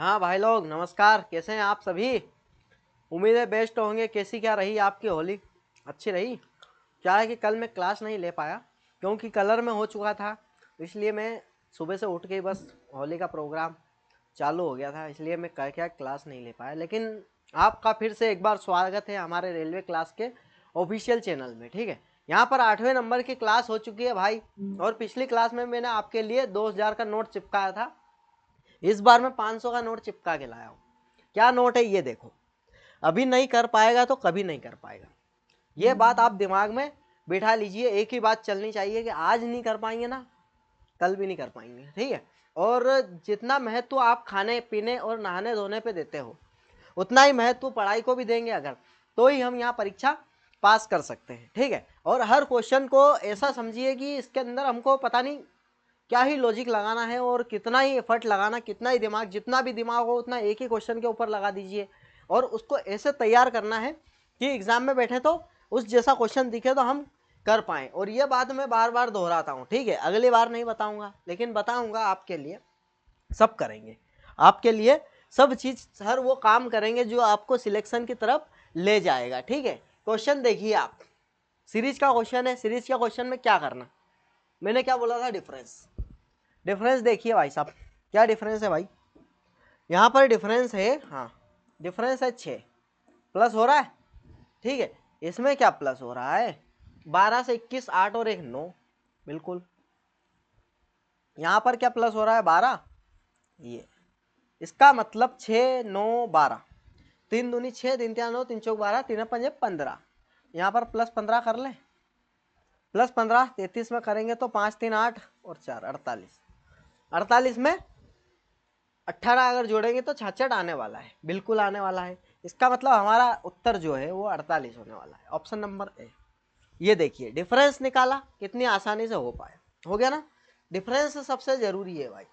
हाँ भाई लोग नमस्कार, कैसे हैं आप सभी। उम्मीद है बेस्ट होंगे। कैसी क्या रही आपकी होली? अच्छी रही। क्या है कि कल मैं क्लास नहीं ले पाया क्योंकि कलर में हो चुका था, इसलिए मैं सुबह से उठ के ही बस होली का प्रोग्राम चालू हो गया था, इसलिए मैं क्या क्लास नहीं ले पाया। लेकिन आपका फिर से एक बार स्वागत है हमारे रेलवे क्लास के ऑफिशियल चैनल में। ठीक है, यहाँ पर 8वें नंबर की क्लास हो चुकी है भाई। और पिछली क्लास में मैंने आपके लिए 2000 का नोट चिपकाया था, इस बार मैं 500 का नोट चिपका के लाया हूँ। क्या नोट है ये देखो। अभी नहीं कर पाएगा तो कभी नहीं कर पाएगा, ये बात आप दिमाग में बिठा लीजिए। एक ही बात चलनी चाहिए कि आज नहीं कर पाएंगे ना, कल भी नहीं कर पाएंगे। ठीक है, और जितना महत्व आप खाने पीने और नहाने धोने पे देते हो उतना ही महत्व पढ़ाई को भी देंगे अगर, तो ही हम यहाँ परीक्षा पास कर सकते हैं। ठीक है, और हर क्वेश्चन को ऐसा समझिए कि इसके अंदर हमको पता नहीं क्या ही लॉजिक लगाना है और कितना ही एफर्ट लगाना, कितना ही दिमाग, जितना भी दिमाग हो उतना एक ही क्वेश्चन के ऊपर लगा दीजिए और उसको ऐसे तैयार करना है कि एग्जाम में बैठे तो उस जैसा क्वेश्चन दिखे तो हम कर पाएँ। और ये बात मैं बार बार दोहराता हूँ, ठीक है, अगली बार नहीं बताऊँगा लेकिन बताऊँगा आपके लिए। सब करेंगे आपके लिए, सब चीज़, हर वो काम करेंगे जो आपको सिलेक्शन की तरफ ले जाएगा। ठीक है, क्वेश्चन देखिए आप, सीरीज का क्वेश्चन है। सीरीज का क्वेश्चन में क्या करना, मैंने क्या बोला था, डिफरेंस। डिफरेंस देखिए भाई साहब, क्या डिफरेंस है भाई, यहाँ पर डिफरेंस है, हाँ डिफरेंस है 6, प्लस हो रहा है। ठीक है, इसमें क्या प्लस हो रहा है, 12 से 21, 8 और 1 9, बिल्कुल। यहाँ पर क्या प्लस हो रहा है, 12, ये इसका मतलब 6 9 12, 3 दूनी 6, 3 3 9, 3 चौक 12, 3 5 15, यहाँ पर प्लस 15 कर ले, प्लस 15 33 में करेंगे तो 5 3 8 और 4 48, 48 में 18 अगर जोड़ेंगे तो 66 आने वाला है, बिल्कुल आने वाला है। इसका मतलब हमारा उत्तर जो है वो 48 होने वाला है, ऑप्शन नंबर ए। ये देखिए डिफरेंस निकाला, कितनी आसानी से हो पाया, हो गया ना। डिफरेंस सबसे जरूरी है भाई।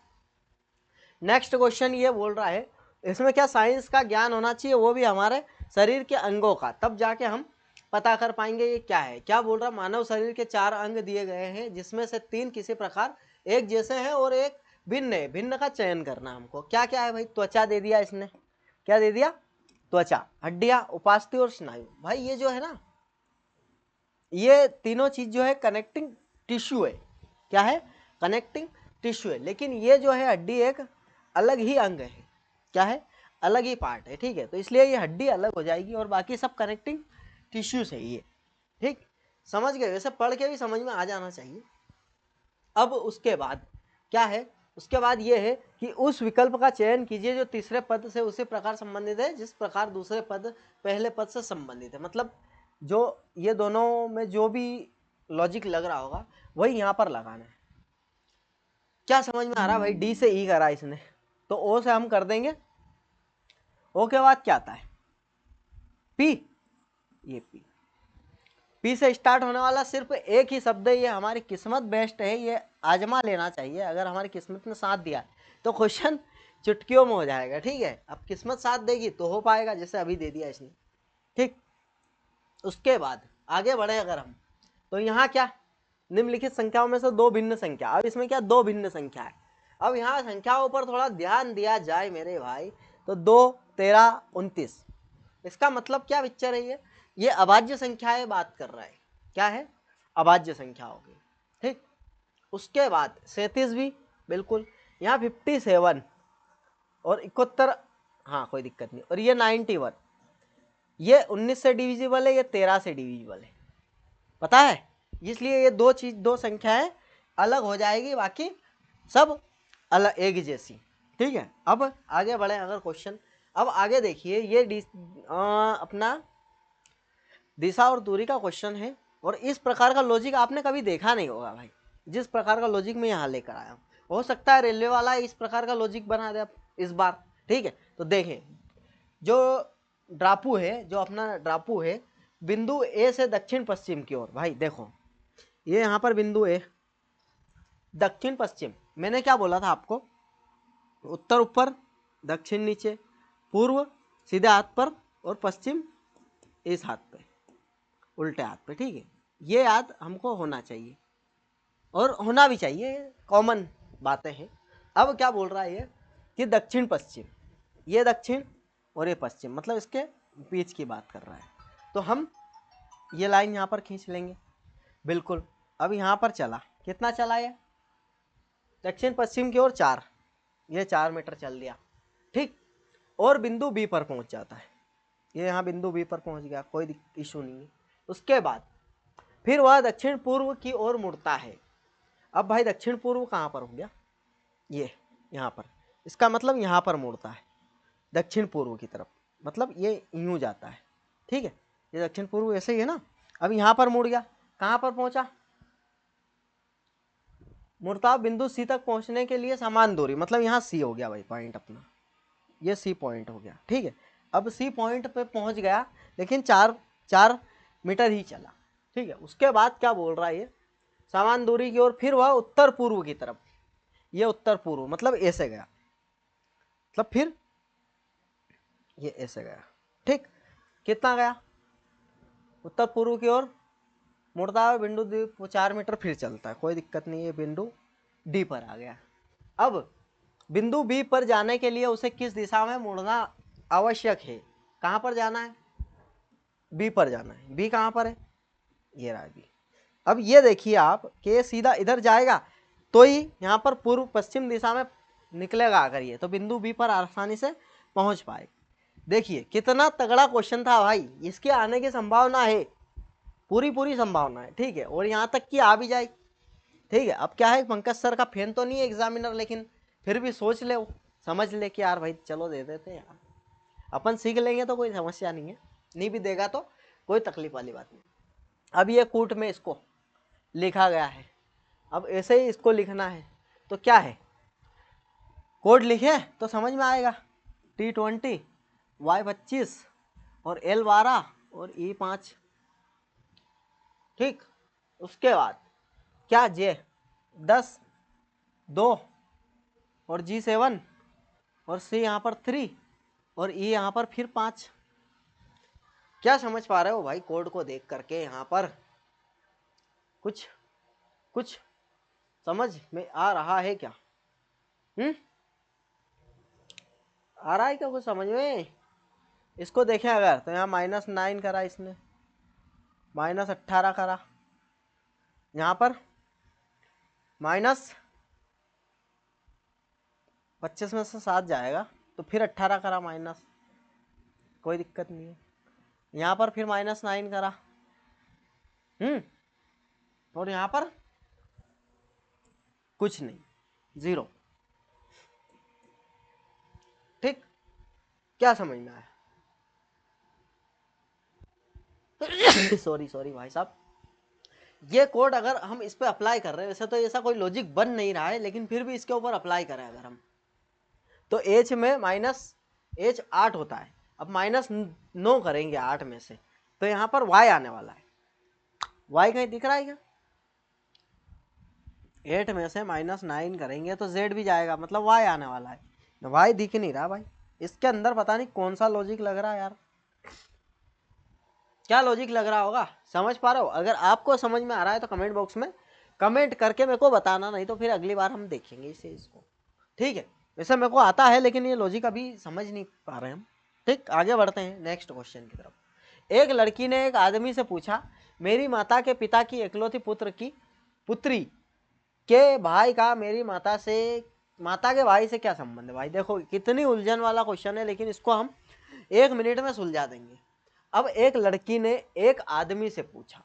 नेक्स्ट क्वेश्चन ये बोल रहा है, इसमें क्या साइंस का ज्ञान होना चाहिए, वो भी हमारे शरीर के अंगों का, तब जाके हम पता कर पाएंगे ये क्या है। क्या बोल रहा, मानव शरीर के 4 अंग दिए गए हैं जिसमें से 3 किसी प्रकार एक जैसे हैं और एक भिन्न है, भिन्न का चयन करना हमको। क्या क्या है भाई, त्वचा दे दिया इसने, क्या दे दिया, त्वचा, हड्डियां, उपास्थि और स्नायु। भाई ये जो है ना, ये तीनों चीज जो है कनेक्टिंग टिश्यू है। क्या है, कनेक्टिंग टिश्यू है। लेकिन ये जो है हड्डी एक अलग ही अंग है, क्या है, अलग ही पार्ट है। ठीक है, तो इसलिए ये हड्डी अलग हो जाएगी और बाकी सब कनेक्टिंग टिश्यूज है ये। ठीक, समझ गए, वैसे पढ़ के भी समझ में आ जाना चाहिए। अब उसके बाद क्या है, उसके बाद ये है कि उस विकल्प का चयन कीजिए जो तीसरे पद से उसी प्रकार संबंधित है जिस प्रकार दूसरे पद पहले पद से संबंधित है। मतलब जो ये दोनों में जो भी लॉजिक लग रहा होगा वही यहाँ पर लगाना है। क्या समझ में आ रहा है भाई, डी से ई करा इसने तो ओ से हम कर देंगे। ओ के बाद क्या आता है, पी, ये पी से स्टार्ट होने वाला सिर्फ एक ही शब्द है, ये हमारी किस्मत बेस्ट है, ये आजमा लेना चाहिए। अगर हमारी किस्मत ने साथ दिया तो क्वेश्चन चुटकियों में हो जाएगा। ठीक है, अब किस्मत साथ देगी तो हो पाएगा, जैसे अभी दे दिया इसने। ठीक, उसके बाद आगे बढ़े अगर हम, तो यहाँ क्या, निम्नलिखित संख्याओं में से 2 भिन्न संख्या। अब इसमें क्या, 2 भिन्न संख्या है। अब यहाँ संख्याओं पर थोड़ा ध्यान दिया जाए मेरे भाई, तो 2 13 29, इसका मतलब क्या पिक्चर है, ये अभाज्य संख्याएं बात कर रहा है। क्या है, अभाज्य संख्याओं की। ठीक, उसके बाद 37 भी बिल्कुल, यहाँ 57 और 71, हाँ कोई दिक्कत नहीं, और ये 91, ये 19 से डिविजिबल है, ये 13 से डिविजिबल है, पता है। इसलिए ये दो संख्याएं अलग हो जाएगी, बाकी सब अलग एक जैसी। ठीक है, अब आगे बढ़े अगर क्वेश्चन, अब आगे देखिए, ये अपना दिशा और दूरी का क्वेश्चन है और इस प्रकार का लॉजिक आपने कभी देखा नहीं होगा भाई, जिस प्रकार का लॉजिक मैं यहाँ लेकर आया हूँ। हो सकता है रेलवे वाला इस प्रकार का लॉजिक बना दे इस बार। ठीक है, तो देखें, जो ड्रापू है, जो अपना ड्रापू है बिंदु ए से दक्षिण पश्चिम की ओर, भाई देखो ये यहाँ पर बिंदु ए, दक्षिण पश्चिम, मैंने क्या बोला था आपको, उत्तर ऊपर, दक्षिण नीचे, पूर्व सीधे हाथ पर और पश्चिम इस हाथ पे, उल्टे हाथ पे। ठीक है, ये याद हमको होना चाहिए और होना भी चाहिए, कॉमन बातें हैं। अब क्या बोल रहा है ये कि दक्षिण पश्चिम, ये दक्षिण और ये पश्चिम, मतलब इसके बीच की बात कर रहा है। तो हम ये लाइन यहाँ पर खींच लेंगे। बिल्कुल। अब यहाँ पर चला, कितना चला ये? दक्षिण पश्चिम की ओर 4, ये 4 मीटर चल दिया। ठीक। और बिंदु बी पर पहुंच जाता है। ये यहाँ बिंदु बी पर पहुंच गया, कोई इशू नहीं है। उसके बाद फिर वह दक्षिण पूर्व की ओर मुड़ता है। अब भाई दक्षिण पूर्व कहाँ पर हो गया? ये यहाँ पर। इसका मतलब यहाँ पर मुड़ता है दक्षिण पूर्व की तरफ, मतलब ये यूं जाता है। ठीक है, ये दक्षिण पूर्व ऐसे ही है ना। अब यहाँ पर मुड़ गया, कहाँ पर पहुंचा? मुड़ताव बिंदु सी तक पहुंचने के लिए समान दूरी, मतलब यहाँ सी हो गया भाई पॉइंट अपना, ये सी पॉइंट हो गया। ठीक है, अब सी पॉइंट पे पहुंच गया, लेकिन 4 मीटर ही चला। ठीक है, उसके बाद क्या बोल रहा है ये? समान दूरी की ओर फिर वह उत्तर पूर्व की तरफ, ये उत्तर पूर्व मतलब ऐसे गया, मतलब फिर ये ऐसे गया। ठीक, कितना गया? उत्तर पूर्व की ओर मुड़ता है बिंदु डी, 4 मीटर फिर चलता है, कोई दिक्कत नहीं है। बिंदु डी पर आ गया। अब बिंदु बी पर जाने के लिए उसे किस दिशा में मुड़ना आवश्यक है? कहां पर जाना है? बी पर जाना है। बी कहां पर है? ये रहा बी। अब ये देखिए आप कि ये सीधा इधर जाएगा तो ही यहाँ पर पूर्व पश्चिम दिशा में निकलेगा, अगर ये तो बिंदु बी पर आसानी से पहुंच पाए। देखिए कितना तगड़ा क्वेश्चन था भाई, इसके आने की संभावना है, पूरी संभावना है। ठीक है, और यहाँ तक कि आ भी जाए। ठीक है, अब क्या है, पंकज सर का फैन तो नहीं है एग्जामिनर, लेकिन फिर भी सोच ले, समझ ले कि यार भाई चलो दे देते यार, अपन सीख लेंगे तो कोई समस्या नहीं है, नहीं भी देगा तो कोई तकलीफ वाली बात नहीं। अब ये कूट में इसको लिखा गया है, अब ऐसे ही इसको लिखना है। तो क्या है, कोड लिखे तो समझ में आएगा। T20, Y25 और L12 और E5। ठीक, उसके बाद क्या, J10, 2 और G7 और C यहाँ पर 3 और E यहाँ पर फिर 5। क्या समझ पा रहे हो भाई कोड को देख करके? यहाँ पर कुछ समझ में आ रहा है क्या? आ रहा है क्या कुछ समझ में? इसको देखें अगर, तो यहाँ -9 करा इसने, -18 करा, यहाँ पर -25 में से 7 जाएगा तो फिर 18 करा माइनस, कोई दिक्कत नहीं है। यहाँ पर फिर -9 करा, और यहाँ पर कुछ नहीं, 0। ठीक, क्या समझ में आया? सॉरी भाई साहब, ये कोड अगर हम इस पे अप्लाई कर रहे हैं, वैसे तो ऐसा कोई लॉजिक बन नहीं रहा है, लेकिन फिर भी इसके ऊपर अप्लाई करें अगर हम, तो H में -H 8 होता है। अब -9 करेंगे 8 में से, तो यहाँ पर Y आने वाला है। Y कहीं दिख रहा है क्या? 8 में से -9 करेंगे तो Z भी जाएगा, मतलब Y आने वाला है। Y दिख नहीं रहा भाई, इसके अंदर पता नहीं कौन सा लॉजिक लग रहा है यार, क्या लॉजिक लग रहा होगा? समझ पा रहे हो? अगर आपको समझ में आ रहा है तो कमेंट बॉक्स में कमेंट करके मेरे को बताना, नहीं तो फिर अगली बार हम देखेंगे इसको। ठीक है, वैसे मेरे को आता है, लेकिन ये लॉजिक अभी समझ नहीं पा रहे हम। ठीक, आगे बढ़ते हैं नेक्स्ट क्वेश्चन की तरफ। एक लड़की ने एक आदमी से पूछा, मेरी माता के पिता की इकलौती पुत्री के भाई का मेरी माता के भाई से क्या संबंध है? भाई देखो कितनी उलझन वाला क्वेश्चन है, लेकिन इसको हम 1 मिनट में सुलझा देंगे। अब एक लड़की ने एक आदमी से पूछा,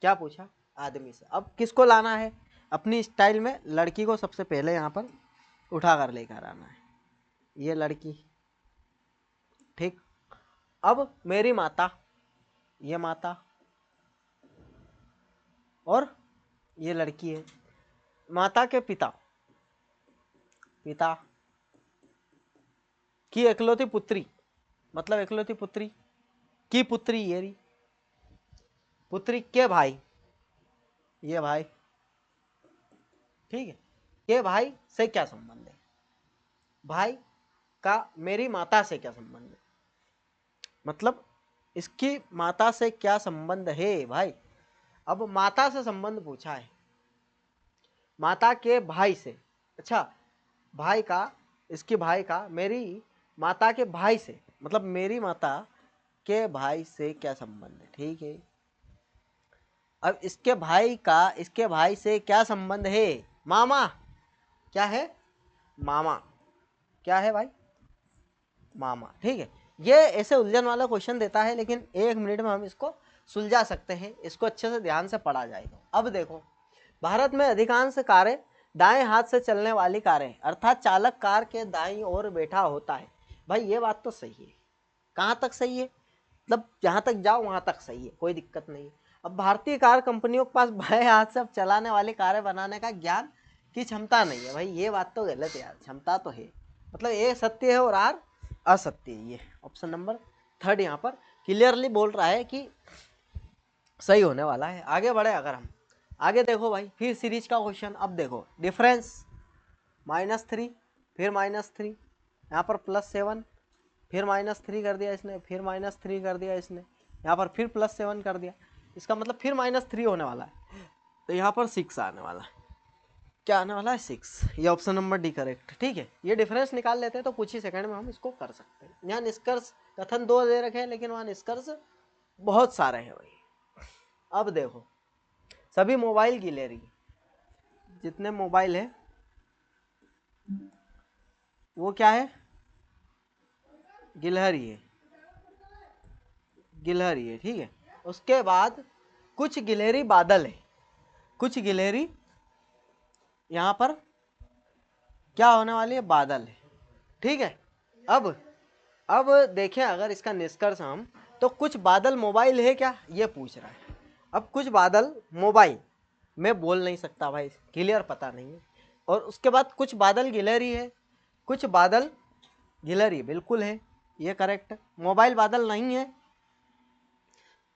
क्या पूछा? आदमी से। अब किसको लाना है अपनी स्टाइल में? लड़की को सबसे पहले यहाँ पर उठा कर लेकर आना है, ये लड़की। ठीक, अब मेरी माता, ये माता, और ये लड़की है। माता के पिता की इकलौती पुत्री, मतलब इकलौती पुत्री की पुत्री, ये रही पुत्री के भाई, ये भाई। ठीक है, के भाई से क्या संबंध है? भाई का मेरी माता से क्या संबंध है? मतलब इसकी माता से क्या संबंध है भाई? अब माता से संबंध पूछा है, माता के भाई से। अच्छा, भाई का, इसके भाई का मेरी माता के भाई से, मतलब मेरी माता के भाई से क्या संबंध है, ठीक है। अब इसके भाई से क्या संबंध है, मामा, क्या है, मामा, क्या है भाई, मामा, ठीक है। ये ऐसे उलझन वाला क्वेश्चन देता है, लेकिन 1 मिनट में हम इसको सुलझा सकते हैं, इसको अच्छे से ध्यान से पढ़ा जाएगा। अब देखो, भारत में अधिकांश कारें दाएं हाथ से चलने वाली कारें, अर्थात चालक कार के दाईं ओर बैठा होता है। भाई ये बात तो सही है, कहाँ तक सही है, मतलब जहाँ तक जाओ वहाँ तक सही है, कोई दिक्कत नहीं है। अब भारतीय कार कंपनियों के पास बाएं हाथ से चलाने वाली कारें बनाने का ज्ञान की क्षमता नहीं है। भाई ये बात तो गलत है यार, क्षमता तो है, मतलब ए सत्य है और आर असत्य है। ये ऑप्शन नंबर 3 यहाँ पर क्लियरली बोल रहा है कि सही होने वाला है। आगे बढ़े, अगर हम आगे देखो भाई, फिर सीरीज का क्वेश्चन। अब देखो डिफरेंस -3, फिर -3, यहाँ पर +7, फिर -3 कर दिया इसने, फिर -3 कर दिया इसने, यहाँ पर फिर +7 कर दिया, इसका मतलब फिर -3 होने वाला है, तो यहाँ पर 6 आने वाला है। क्या आने वाला है, 6। ये ऑप्शन नंबर डी करेक्ट, ठीक है। ये डिफरेंस निकाल लेते हैं तो कुछ ही सेकंड में हम इसको कर सकते हैं। यहाँ निष्कर्ष कथन 2 दे रखे हैं, लेकिन वहाँ निष्कर्ष बहुत सारे हैं भाई। अब देखो, सभी मोबाइल गिलहरी, जितने मोबाइल है वो क्या है, गिलहरी है, गिलहरी है, ठीक है। उसके बाद कुछ गिलहरी बादल है, कुछ गिलहरी यहाँ पर क्या होने वाली है, बादल है, ठीक है। अब देखें अगर इसका निष्कर्ष हम, तो कुछ बादल मोबाइल है क्या, ये पूछ रहा है। अब कुछ बादल मोबाइल मैं बोल नहीं सकता भाई, क्लियर पता नहीं है। और उसके बाद कुछ बादल गिलहरी है, कुछ बादल गिलहरी बिल्कुल है, ये करेक्ट। मोबाइल बादल नहीं है,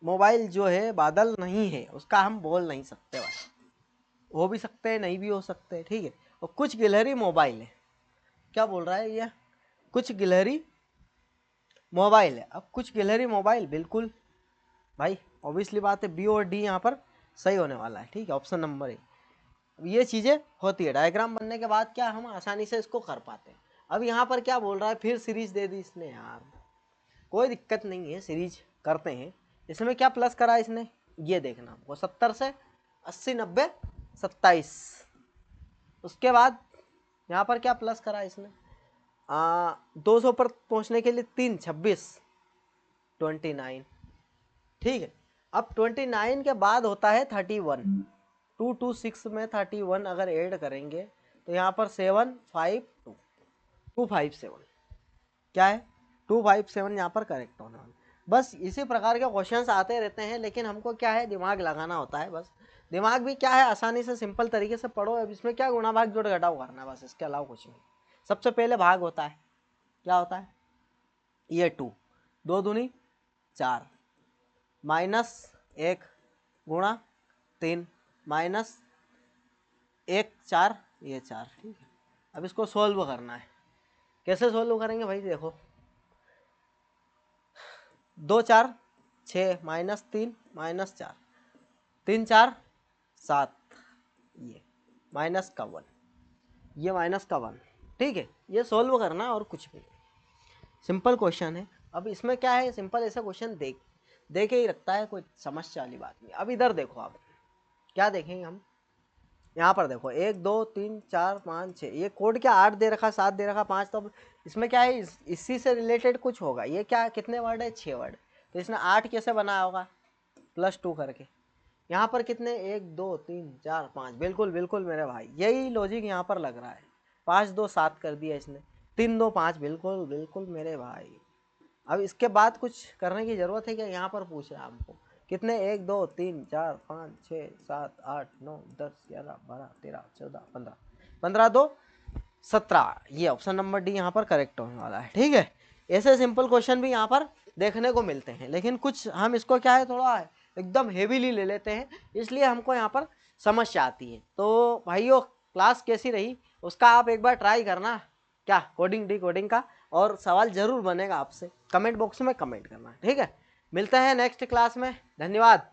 मोबाइल जो है बादल नहीं है, उसका हम बोल नहीं सकते भाई, हो भी सकते हैं नहीं भी हो सकते, ठीक है। और कुछ गिलहरी मोबाइल है, क्या बोल रहा है ये, कुछ गिलहरी मोबाइल है। अब कुछ गिलहरी मोबाइल बिल्कुल भाई, ऑब्वियसली बात है, बी और डी यहाँ पर सही होने वाला है, ठीक है, ऑप्शन नंबर ए। ये चीज़ें होती है, डायग्राम बनने के बाद क्या हम आसानी से इसको कर पाते हैं। अब यहाँ पर क्या बोल रहा है, फिर सीरीज दे दी इसने यार, कोई दिक्कत नहीं है, सीरीज करते हैं। इसमें क्या प्लस करा इसने, ये देखना हमको, 70 से 80 90 27। उसके बाद यहाँ पर क्या प्लस करा इसने, 200 पर पहुँचने के लिए 3 26 29, ठीक है। अब 29 के बाद होता है 31, 2 2 6 में 31 अगर ऐड करेंगे तो यहाँ पर 752 257, क्या है 257 यहाँ पर करेक्ट होना है। बस इसी प्रकार के क्वेश्चंस आते रहते हैं, लेकिन हमको क्या है, दिमाग लगाना होता है। बस दिमाग भी क्या है, आसानी से सिंपल तरीके से पढ़ो। अब इसमें क्या गुणा भाग जोड़ घटाव करना है, बस इसके अलावा कुछ नहीं। सबसे पहले भाग होता है, क्या होता है, ये 2 2 दूनी 4 -1 गुणा 3 -1 4, ये 4, ठीक है। अब इसको सोल्व करना है, कैसे सोल्व करेंगे भाई, देखो 2 4 6 -3 -4 3 4 7, ये माइनस का 1, ये -1, ठीक है। ये सोल्व करना और कुछ भी, सिंपल क्वेश्चन है। अब इसमें क्या है, सिंपल ऐसा क्वेश्चन दे के ही रखता है, कोई समस्या वाली बात नहीं। अब इधर देखो, आप क्या देखेंगे हम, यहाँ पर देखो 1 2 3 4 5 6, ये कोड क्या 8 दे रखा, 7 दे रखा, 5, तो इसमें क्या है, इसी से रिलेटेड कुछ होगा। ये क्या कितने वर्ड है, 6 वर्ड, तो इसने 8 कैसे बनाया होगा, +2 करके। यहाँ पर कितने, 1 2 3 4 5, बिल्कुल बिल्कुल मेरे भाई, यही लॉजिक यहाँ पर लग रहा है। 5 2 7 कर दिया इसने, 3 2 5, बिल्कुल बिल्कुल मेरे भाई। अब इसके बाद कुछ करने की जरूरत है क्या, यहाँ पर पूछ रहा है हमको कितने, 1 2 3 4 5 6 7 8 9 10 11 12 13 14 15, 15 2 17, ये ऑप्शन नंबर डी यहाँ पर करेक्ट होने वाला है, ठीक है। ऐसे सिंपल क्वेश्चन भी यहाँ पर देखने को मिलते हैं, लेकिन कुछ हम इसको क्या है, थोड़ा एकदम हेवीली ले लेते हैं, इसलिए हमको यहाँ पर समस्या आती है। तो भाइयों, क्लास कैसी रही उसका आप एक बार ट्राई करना, क्या कोडिंग डी कोडिंग का, और सवाल जरूर बनेगा आपसे, कमेंट बॉक्स में कमेंट करना, ठीक है। मिलते हैं नेक्स्ट क्लास में, धन्यवाद।